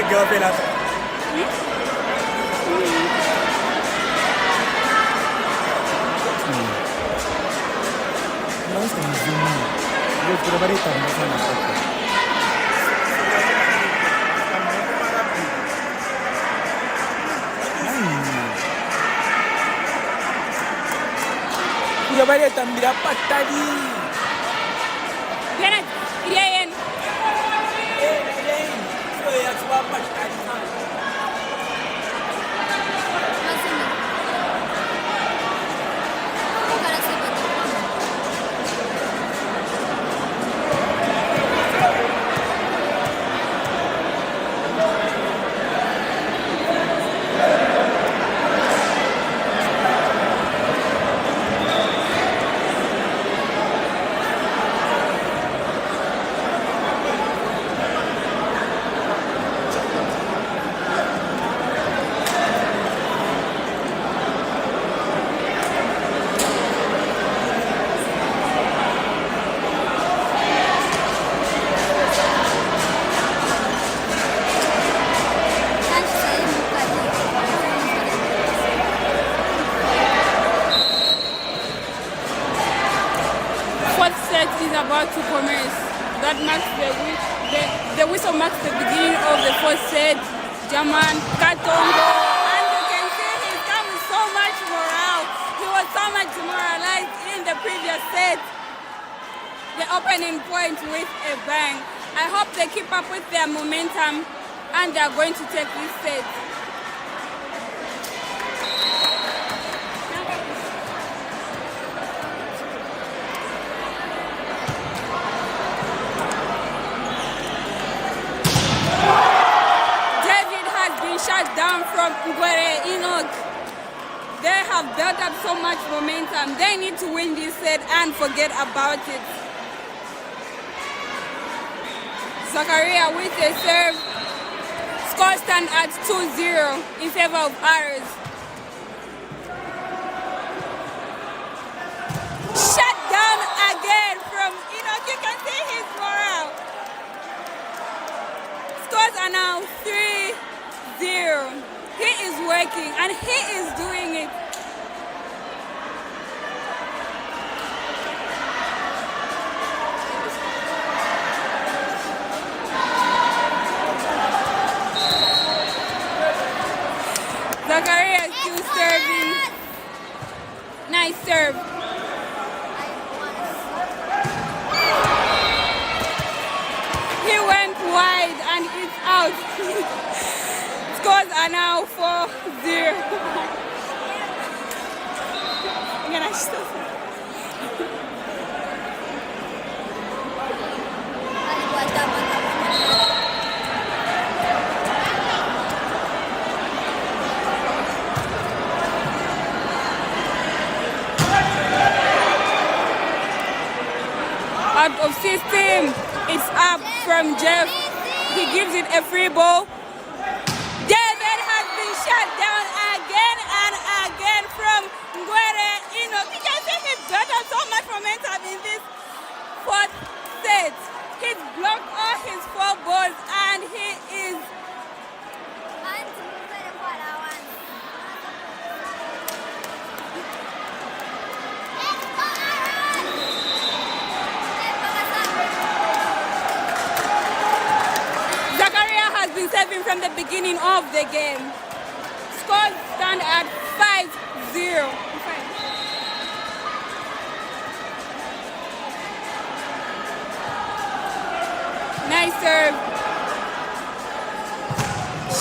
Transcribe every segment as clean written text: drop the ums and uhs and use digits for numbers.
gars fait là. Non, c'est un zoom. Je vais te regarder ta Jabari tambira patadi. Penat, iriayen. So ya tuwa patadi. Is about to commence. That marks the whistle marks the beginning of the first set. German Katongo, and you can see he's come with so much morale. He was so much demoralized in the previous set. The opening point with a bang. I hope they keep up with their momentum and they are going to take this set. Shut down from Ngwere Enoch. They have built up so much momentum. They need to win this set and forget about it. Zakaria with a serve. Score stand at 2-0 in favor of Ares. Shut down again from Enoch. You can see his morale. Scores are now 3-0. He is working and he is doing it. Zakaria is still serving. Nice serve. He went wide and it's out. Scores are now 4-0. Out of system, it's up from Jeff. He gives it a free ball. Shut down again and again from Ngwere Enoch. You can see he's built up so much momentum in this fourth set. He's blocked all his 4 balls and he is Zakaria has been serving from the beginning of the game. Scores stand at 5-0. Nice serve.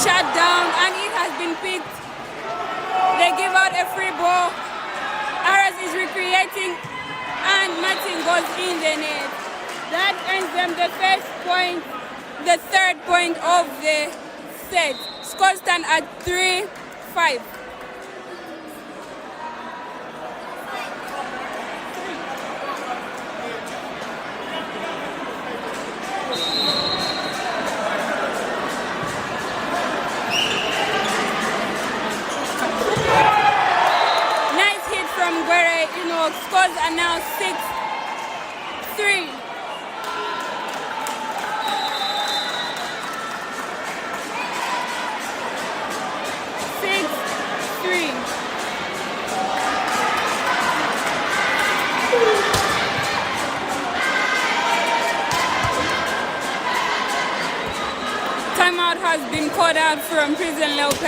Shut down and it has been picked. They give out a free ball. Aras is recreating and Martin goes in the net. That ends them the first point, the third point of the set. Scores stand at 3-5. Nice hit from Ngwere Enoch. Scores are now 6-3. Timeout has been called out from Prison Leopards.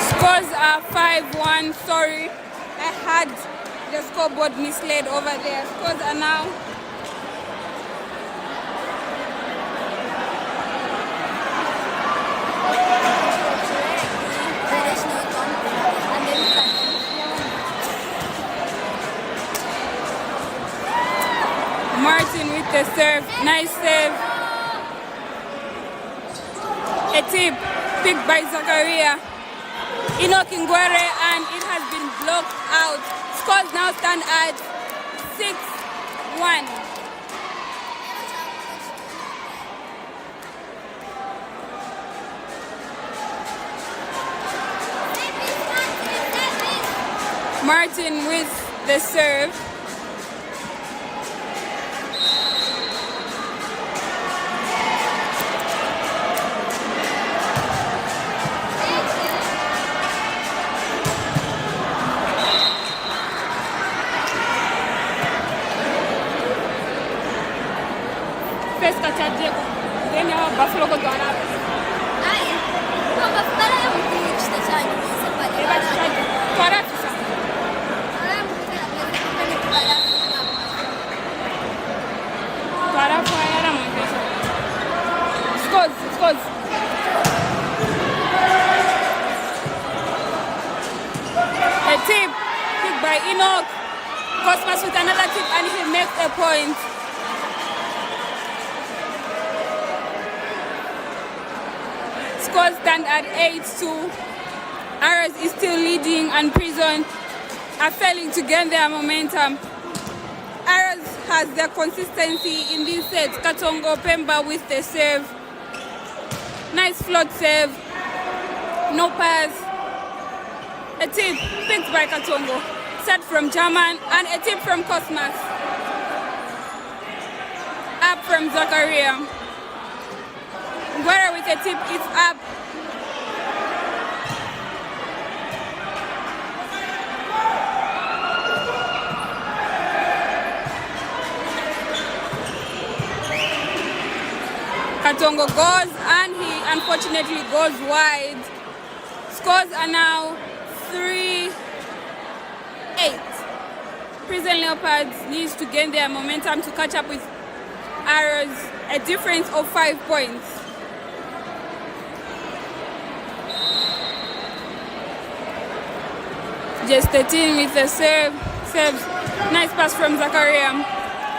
Scores are 5-1. Sorry, I had the scoreboard misled over there. Scores are now Martin with the serve. Nice save. A tip picked by Zakaria. Enoch Ngwere, and it has been blocked out. Scores now stand at 6-1. Martin with the serve. Pesca Diego. Then our Buffalo go down. Scores. A tip picked by Enoch. Cosmas with another tip, and he makes a point. Scores stand at 8-2. Arrows is still leading, and Prison are failing to gain their momentum. Arrows has their consistency in these sets. Katongo Pemba with the serve. Nice float save. No pass. A tip picked by Katongo. Set from German, and a tip from Cosmas. Up from Zakaria. Ngwere with a tip, it's up. Katongo goes, and he unfortunately goes wide. Scores are now 3-8. Prison Leopards needs to gain their momentum to catch up with Arrows, a difference of 5 points. Just 13 with the serves. Nice pass from Zakaria.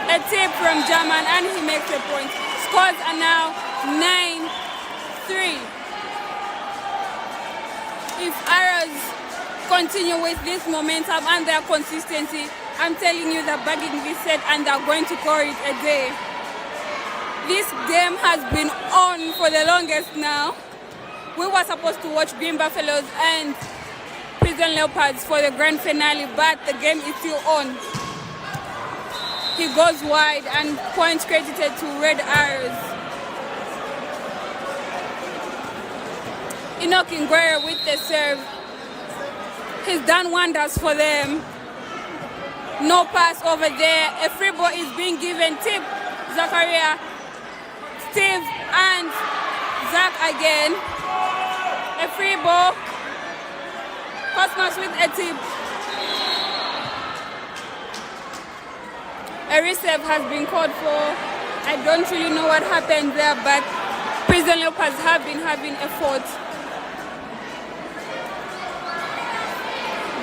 A tip from German, and he makes a point. Scores are now 9-3. If Arrows continue with this momentum and their consistency, I'm telling you they're bagging this set and they're going to call it a day. This game has been on for the longest now. We were supposed to watch Green Buffaloes and Prison Leopards for the grand finale, but the game is still on. He goes wide, and points credited to Red Arrows. Enoch Ngwere with the serve. He's done wonders for them. No pass over there. A free ball is being given. Tip, Zakaria, Steve, and Zach again. A free ball. Cosmos with a tip. A reserve has been called for. I don't really know what happened there, but Prison Leopards have been having a fault.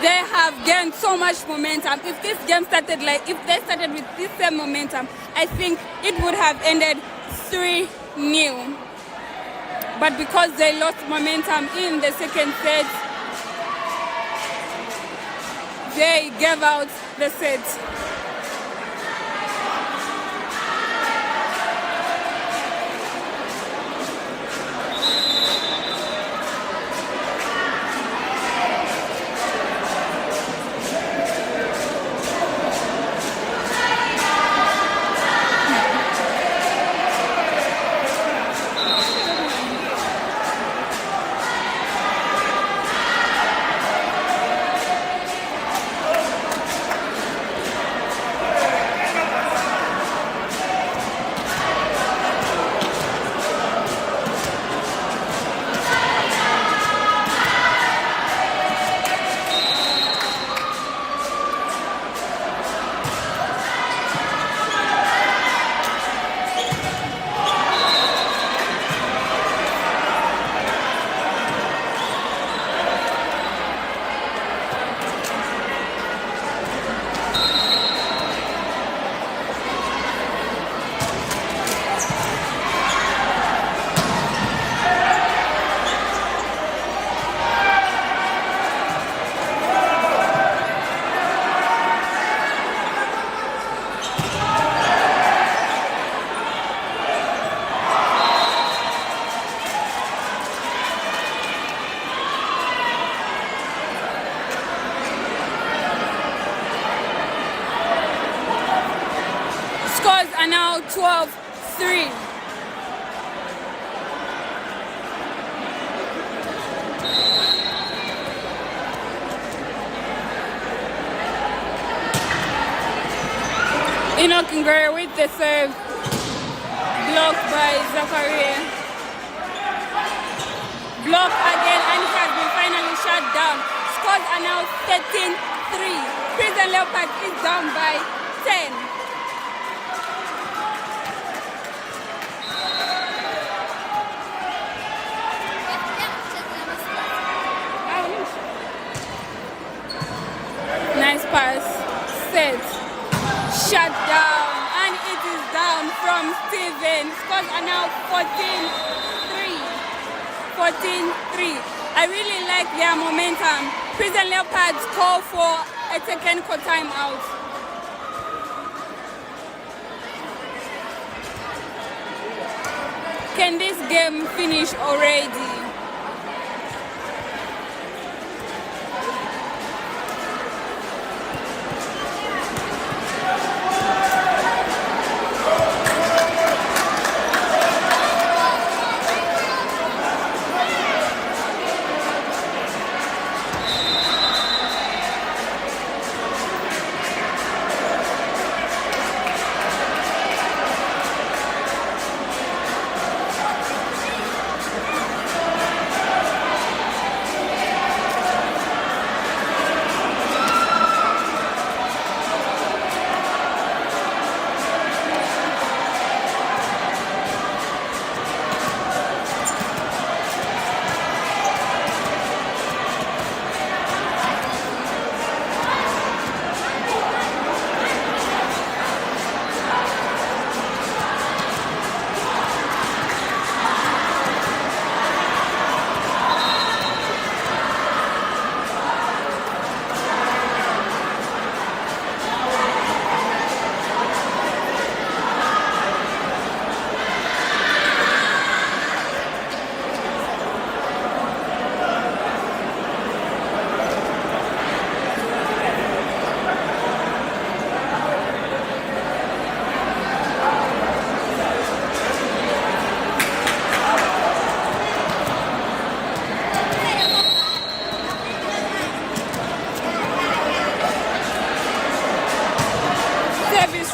They have gained so much momentum. If this game started if they started with this same momentum, I think it would have ended 3-0. But because they lost momentum in the second set, they gave out the set. 3. Enoch Ngare with the serve, blocked by Zakaria. Blocked again, and it has been finally shut down. Scores are now 13-3. Prison Leopard is down by 10. Nice pass, set, shut down, and it is down from Steven. Scores are now 14-3. 14-3. I really like their momentum. Prison Leopards call for a technical timeout. Can this game finish already?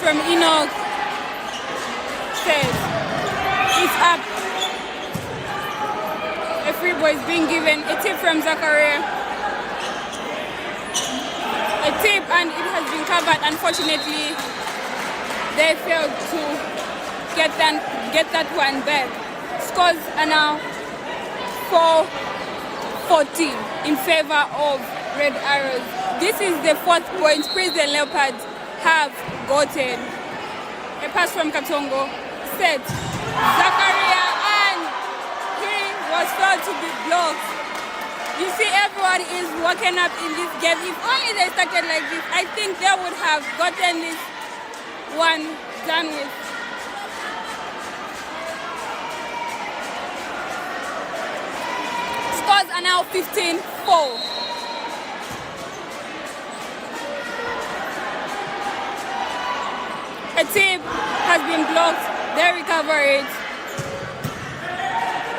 From Enoch says it's up. A free ball is being given. A tip from Zakaria. A tip, and it has been covered. Unfortunately, they failed to get that one back. Scores are now 4-14 in favor of Red Arrows. This is the 4th point Prison Leopards have gotten. A pass from Katongo, set, Zakaria, and he was found to be blocked. You see, everyone is waking up in this game. If only they started like this, I think they would have gotten this one done with. Scores are now 15-4. A tip has been blocked. They recover it.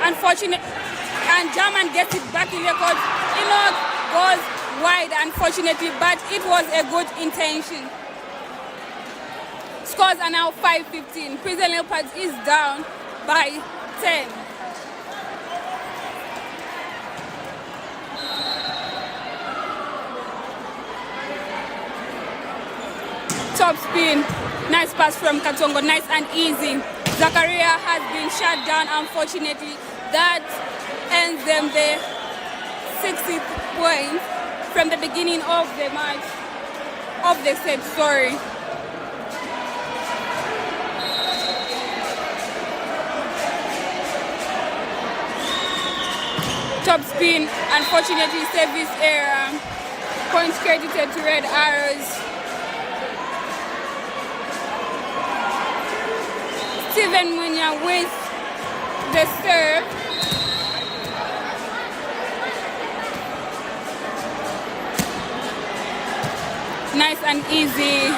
Unfortunate, and German gets it back in the court. Enoch goes wide, unfortunately, but it was a good intention. Scores are now 5-15. Prison Leopards is down by 10. Top spin. Nice pass from Katongo, nice and easy. Zakaria has been shut down, unfortunately. That ends them the 60th point from the beginning of the match, of the set, sorry. Top spin, unfortunately, service error. Points credited to Red Arrows. Steven Munya with the serve. Nice and easy.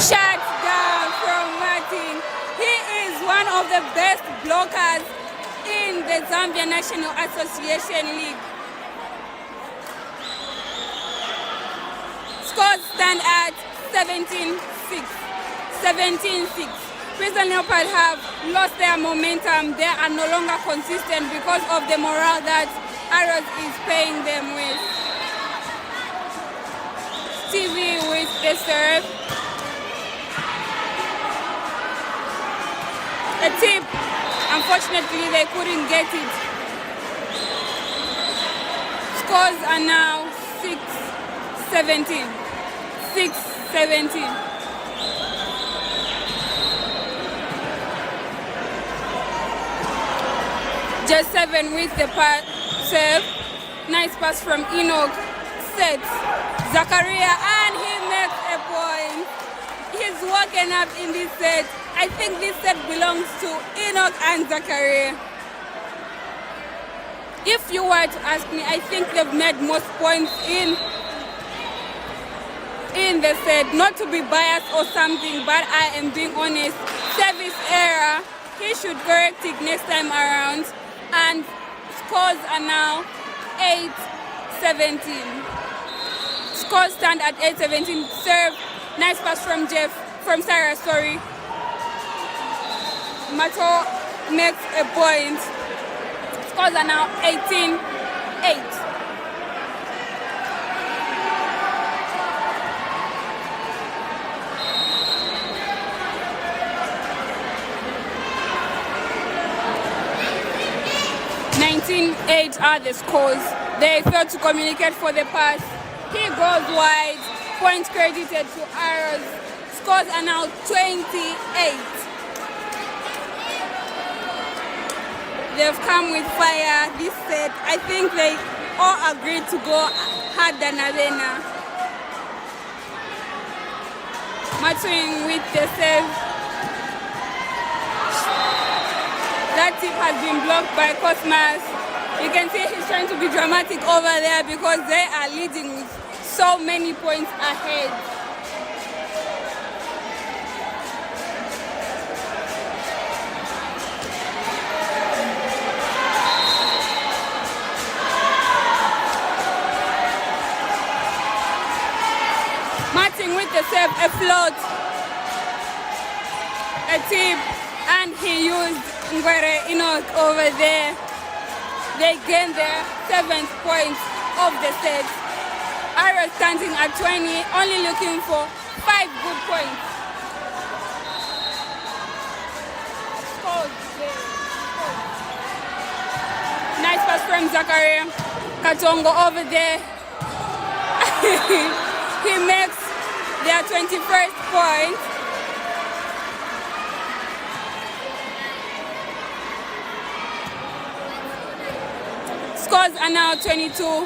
Shut down from Martin. of the best blockers in the Zambia National Association League. Scores stand at 17-6. 17-6. Prison Leopard have lost their momentum. They are no longer consistent because of the morale that Arrows is paying them with. Stevie with the serve. A tip. Unfortunately, they couldn't get it. Scores are now 6-17. 6-17. Just 7 with the serve. Nice pass from Enoch. Sets Zakaria and he makes a point. He's woken up in this set. I think this set belongs to Enoch and Zakaria. If you were to ask me, I think they've made most points in the set. Not to be biased or something, but I am being honest. Service error. He should correct it next time around. And scores are now 8-17. Scores stand at 8-17. Serve. Nice pass from Sarah, sorry. Mato makes a point. Scores are now 18-8. Are the scores. They failed to communicate for the pass. He goes wide. Point credited to Arrows. Scores are now 28. They've come with fire this set. I think they all agreed to go harder than Arena. Matching with the save. That tip has been blocked by Cosmas. You can see he's trying to be dramatic over there because they are leading with so many points ahead. Martin with the save, a float, a tip, and he used Ngwere Enoch over there. They gained their 7th point of the set. Arrow standing at 20, only looking for 5 good points. Nice pass from Zakaria. Katongo over there. He makes their 21st point. Scores are now 22-9.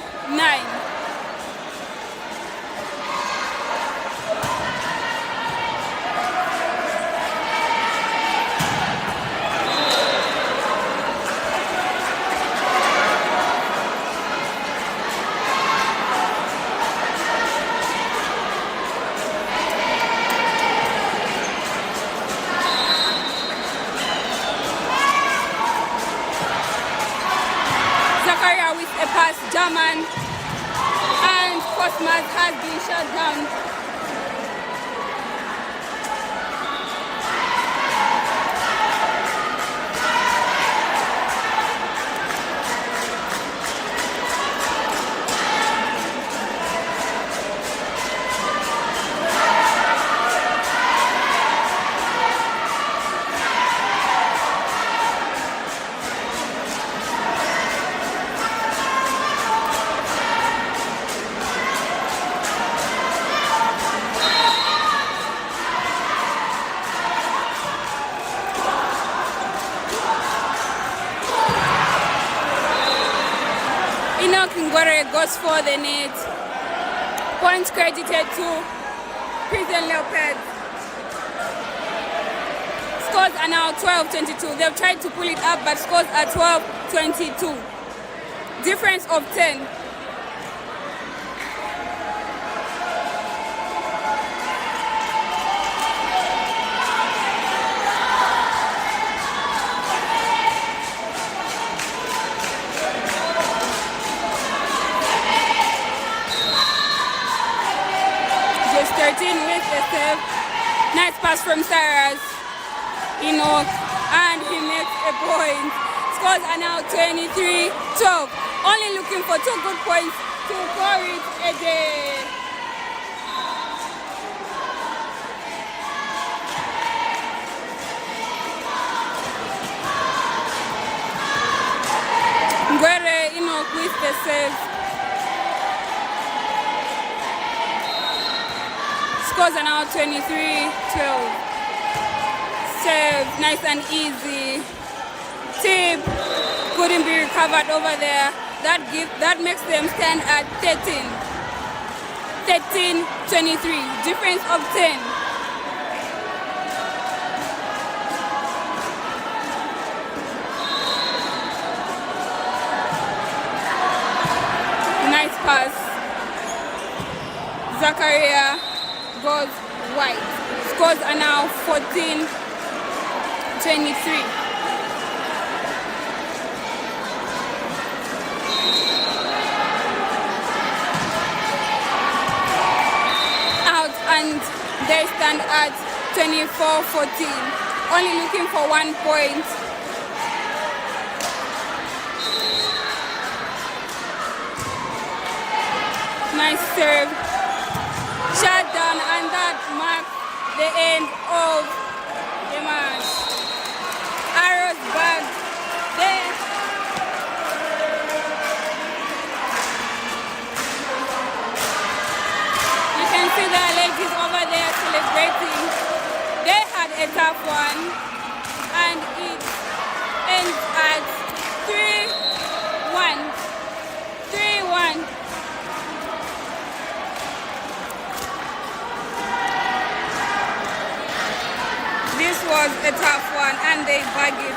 German and Cosmas has been shut down. Goes for the net. Points credited to Prison Leopards. Scores are now 12-22. They've tried to pull it up, but scores are 12-22. Difference of 10. from Cyrus, and he makes a point. Scores are now 23-12. Only looking for 2 good points to call it a day. Ngwere, with the save. Scores are now 23-12. Save, nice and easy. Tip couldn't be recovered over there. That makes them stand at 13-23. Difference of 10. Nice pass. Zakaria goes wide. Scores are now 14-23. Out, and they stand at 24-14. Only looking for 1 point. Nice serve. Shut down, and that marks the end of the match. Arrows back there. You can see the ladies over there celebrating. They had a tough one, and it ends at 3-1. 3-1. This was a tough one, and they bag it.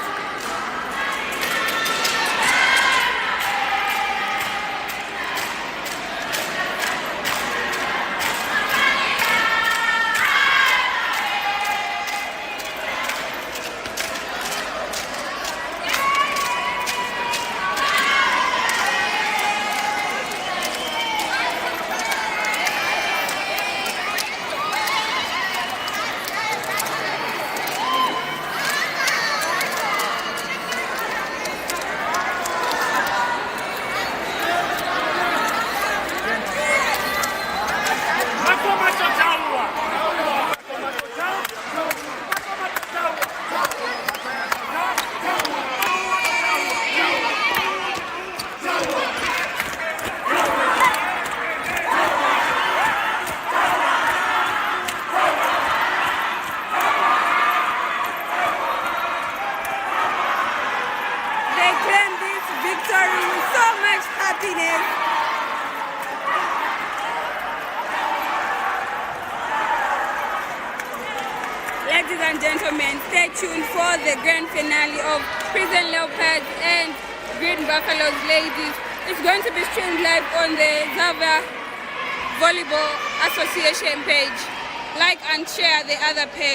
Ladies and gentlemen, stay tuned for the grand finale of Prison Leopards and Green Buffaloes ladies. It's going to be streamed live on the Zava Volleyball Association page. Like and share the other page.